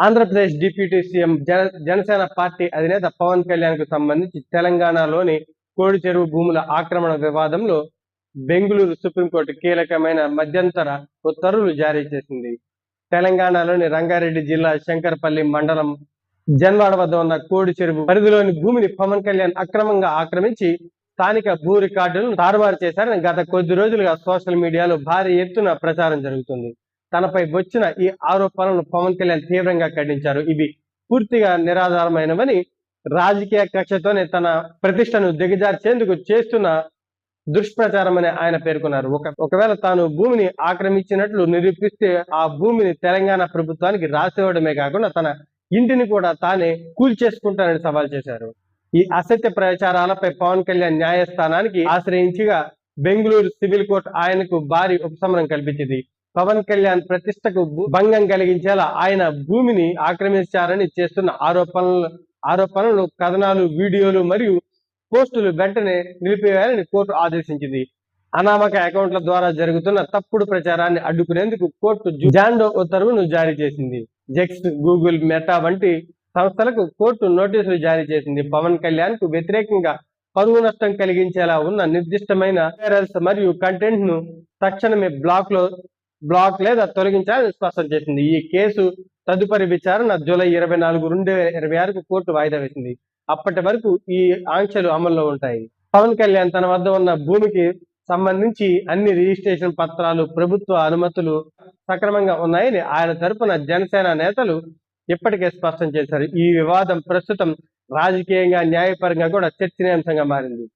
Andhra Pradesh deputy CM Janasena party అధినేత పవన్ కళ్యాణ్ కు సంబంధించి తెలంగాణలోని కోడి చెరువు భూముల ఆక్రమణ వివాదంలో బెంగళూరు సుప్రీంకోర్టు కీలకమైన మధ్యంతర ఉత్తర్వులు జారీ చేసింది. తెలంగాణలోని రంగారెడ్డి జిల్లా శంకరపల్లి మండలం జన్వాడ వద్ద ఉన్న కోడి చెరువు పరిధిలోని భూమిని పవన్ కళ్యాణ్ అక్రమంగా ఆక్రమించి స్థానిక భూ రికార్డులను తారుమారు చేశారని గత కొద్ది రోజులుగా సోషల్ మీడియాలో భారీ ఎత్తున ప్రచారం జరుగుతుంది. తనపై వచ్చిన ఈ ఆరోపణలను పవన్ కళ్యాణ్ తీవ్రంగా ఖండించారు. ఇవి పూర్తిగా నిరాధారమైనవని, రాజకీయ కక్షతోనే తన ప్రతిష్టను దిగజార్చేందుకు చేస్తున్న దుష్ప్రచారమని ఆయన పేర్కొన్నారు. ఒకవేళ తాను భూమిని ఆక్రమించినట్లు నిరూపిస్తే ఆ భూమిని తెలంగాణ ప్రభుత్వానికి రాసివ్వడమే కాకుండా తన ఇంటిని కూడా తానే కూల్చేసుకుంటానని సవాల్ చేశారు. ఈ అసత్య ప్రచారాలపై పవన్ కళ్యాణ్ న్యాయస్థానానికి ఆశ్రయించగా బెంగళూరు సివిల్ కోర్టు ఆయనకు భారీ ఉపశమనం కల్పించింది. పవన్ కళ్యాణ్ ప్రతిష్టకు భంగం కలిగించేలా ఆయన భూమిని ఆక్రమించారని చేస్తున్న ఆరోపణలు, కథనాలు, వీడియోలు మరియు పోస్టులు వెంటనే నిలిపివేయాలని కోర్టు ఆదేశించింది. అనామక అకౌంట్ల ద్వారా జరుగుతున్న తప్పుడు ప్రచారాన్ని అడ్డుకునేందుకు కోర్టు జాండో ఉత్తర్వును జారీ చేసింది. జెక్స్, గూగుల్, మెటా వంటి సంస్థలకు కోర్టు నోటీసులు జారీ చేసింది. పవన్ కళ్యాణ్ కు వ్యతిరేకంగా పరువు నష్టం కలిగించేలా ఉన్న నిర్దిష్టమైన వైరల్స్ మరియు కంటెంట్ ను తక్షణమే బ్లాక్ లేదా తొలగించాలని స్పష్టం చేసింది. ఈ కేసు తదుపరి విచారణ జూలై 24, 2026 కోర్టు వాయిదా వేసింది. అప్పటి వరకు ఈ ఆంక్షలు అమల్లో ఉంటాయి. పవన్ కళ్యాణ్ తన వద్ద ఉన్న భూమికి సంబంధించి అన్ని రిజిస్ట్రేషన్ పత్రాలు, ప్రభుత్వ అనుమతులు సక్రమంగా ఉన్నాయని ఆయన తరపున జనసేన నేతలు ఇప్పటికే స్పష్టం చేశారు. ఈ వివాదం ప్రస్తుతం రాజకీయంగా, న్యాయపరంగా కూడా చర్చనీయాంశంగా మారింది.